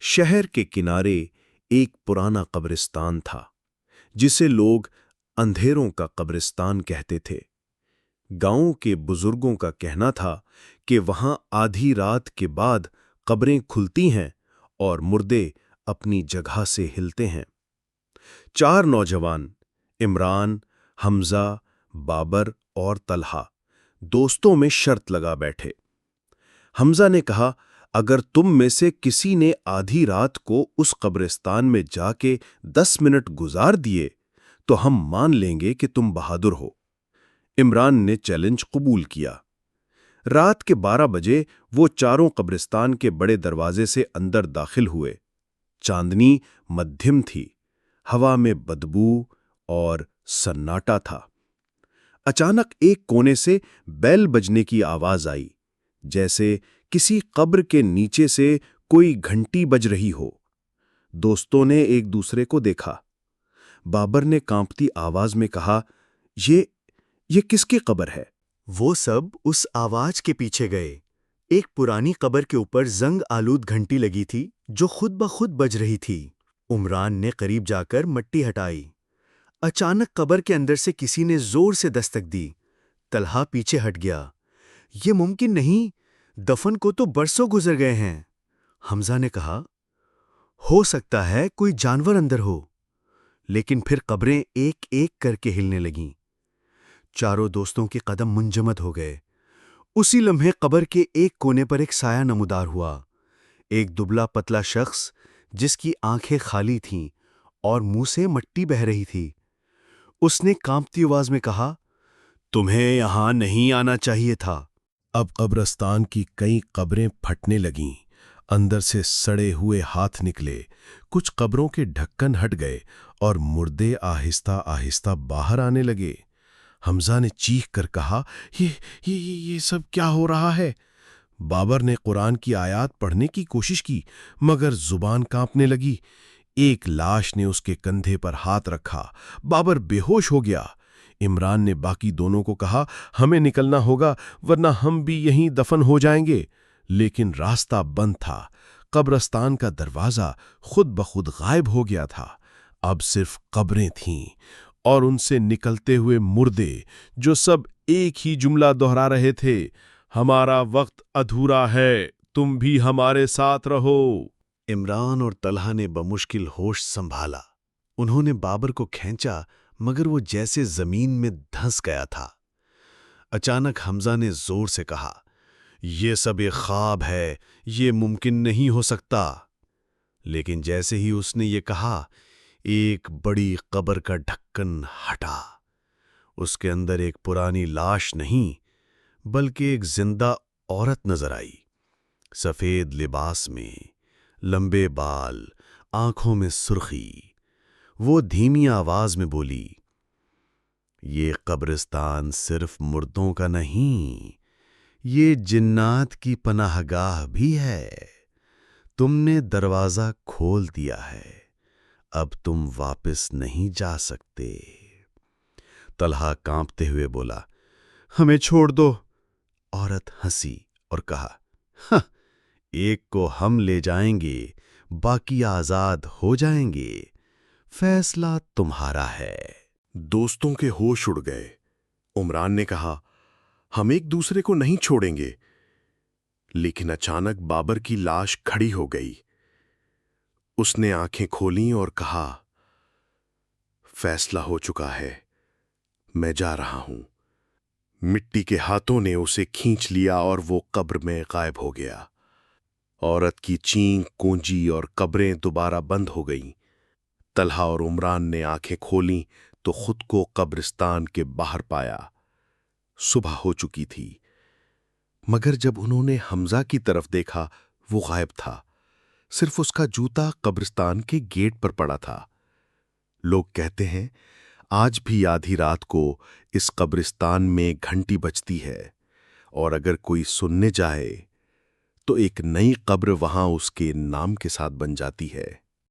शहर के किनारे एक पुराना कब्रिस्तान था जिसे लोग अंधेरों का कब्रिस्तान कहते थे। गांव के बुजुर्गों का कहना था कि वहां आधी रात के बाद कब्रें खुलती हैं और मुर्दे अपनी जगह से हिलते हैं। चार नौजवान इमरान, हमजा, बाबर और तलहा दोस्तों में शर्त लगा बैठे। हमजा ने कहा, अगर तुम में से किसी ने आधी रात को उस कब्रिस्तान में जाके 10 मिनट गुजार दिए तो हम मान लेंगे कि तुम बहादुर हो। इमरान ने चैलेंज कबूल किया। रात के 12 बजे वो चारों कब्रिस्तान के बड़े दरवाजे से अंदर दाखिल हुए। चांदनी मध्यम थी, हवा में बदबू और सन्नाटा था। अचानक एक कोने से बेल बजने की आवाज आई, जैसे किसी कब्र के नीचे से कोई घंटी बज रही हो। दोस्तों ने एक दूसरे को देखा। बाबर ने कांपती आवाज में कहा, ये किसकी कब्र है? वो सब उस आवाज के पीछे गए। एक पुरानी कब्र के ऊपर जंग आलूद घंटी लगी थी जो खुद ब खुद बज रही थी। उमरान ने करीब जाकर मट्टी हटाई। अचानक कब्र के अंदर से किसी ने जोर से दस्तक दी। तलहा पीछे हट गया। ये मुमकिन नहीं, दफन को तो बरसों गुजर गए हैं। हमजा ने कहा, हो सकता है कोई जानवर अंदर हो। लेकिन फिर कब्रें एक एक करके हिलने लगीं। चारों दोस्तों के कदम मुंजमद हो गए। उसी लम्हे कब्र के एक कोने पर एक साया नमूदार हुआ। एक दुबला पतला शख्स जिसकी आंखें खाली थीं और मुंह से मट्टी बह रही थी। उसने कांपती आवाज में कहा, तुम्हें यहां नहीं आना चाहिए था। अब कब्रिस्तान की कई कब्रें फटने लगीं। अंदर से सड़े हुए हाथ निकले। कुछ कब्रों के ढक्कन हट गए और मुर्दे आहिस्ता आहिस्ता बाहर आने लगे। हमजा ने चीख कर कहा, ये सब क्या हो रहा है? बाबर ने कुरान की आयत पढ़ने की कोशिश की, मगर जुबान कांपने लगी। एक लाश ने उसके कंधे पर हाथ रखा। बाबर बेहोश हो गया। इमरान ने बाकी दोनों को कहा, हमें निकलना होगा वरना हम भी यहीं दफन हो जाएंगे। लेकिन रास्ता बंद था। कब्रिस्तान का दरवाजा खुद ब खुद गायब हो गया था। अब सिर्फ कब्रें थीं और उनसे निकलते हुए मुर्दे जो सब एक ही जुमला दोहरा रहे थे, हमारा वक्त अधूरा है, तुम भी हमारे साथ रहो। इमरान और तलहा ने बमुश्किल होश संभाला। उन्होंने बाबर को खींचा, मगर वो जैसे जमीन में धंस गया था। अचानक हमजा ने जोर से कहा, ये सब एक ख्वाब है, ये मुमकिन नहीं हो सकता। लेकिन जैसे ही उसने ये कहा, एक बड़ी कब्र का ढक्कन हटा। उसके अंदर एक पुरानी लाश नहीं, बल्कि एक जिंदा औरत नजर आई। सफेद लिबास में, लंबे बाल, आंखों में सुर्खी। वो धीमी आवाज में बोली, ये कब्रिस्तान सिर्फ मुर्दों का नहीं, ये जिन्नात की पनाहगाह भी है। तुमने दरवाजा खोल दिया है, अब तुम वापस नहीं जा सकते। तलहा कांपते हुए बोला, हमें छोड़ दो। औरत हंसी और कहा, हाँ, एक को हम ले जाएंगे, बाकी आजाद हो जाएंगे। फैसला तुम्हारा है। दोस्तों के होश उड़ गए। उमरान ने कहा, हम एक दूसरे को नहीं छोड़ेंगे। लेकिन अचानक बाबर की लाश खड़ी हो गई। उसने आंखें खोलीं और कहा, फैसला हो चुका है, मैं जा रहा हूं। मिट्टी के हाथों ने उसे खींच लिया और वो कब्र में गायब हो गया। औरत की चीख गूंजी और कब्रें दोबारा बंद हो गईं। तलहा और उमरान ने आंखें खोलीं तो खुद को कब्रिस्तान के बाहर पाया। सुबह हो चुकी थी, मगर जब उन्होंने हमजा की तरफ देखा, वो गायब था। सिर्फ उसका जूता कब्रिस्तान के गेट पर पड़ा था। लोग कहते हैं, आज भी आधी रात को इस कब्रिस्तान में घंटी बजती है, और अगर कोई सुनने जाए तो एक नई कब्र वहां उसके नाम के साथ बन जाती है।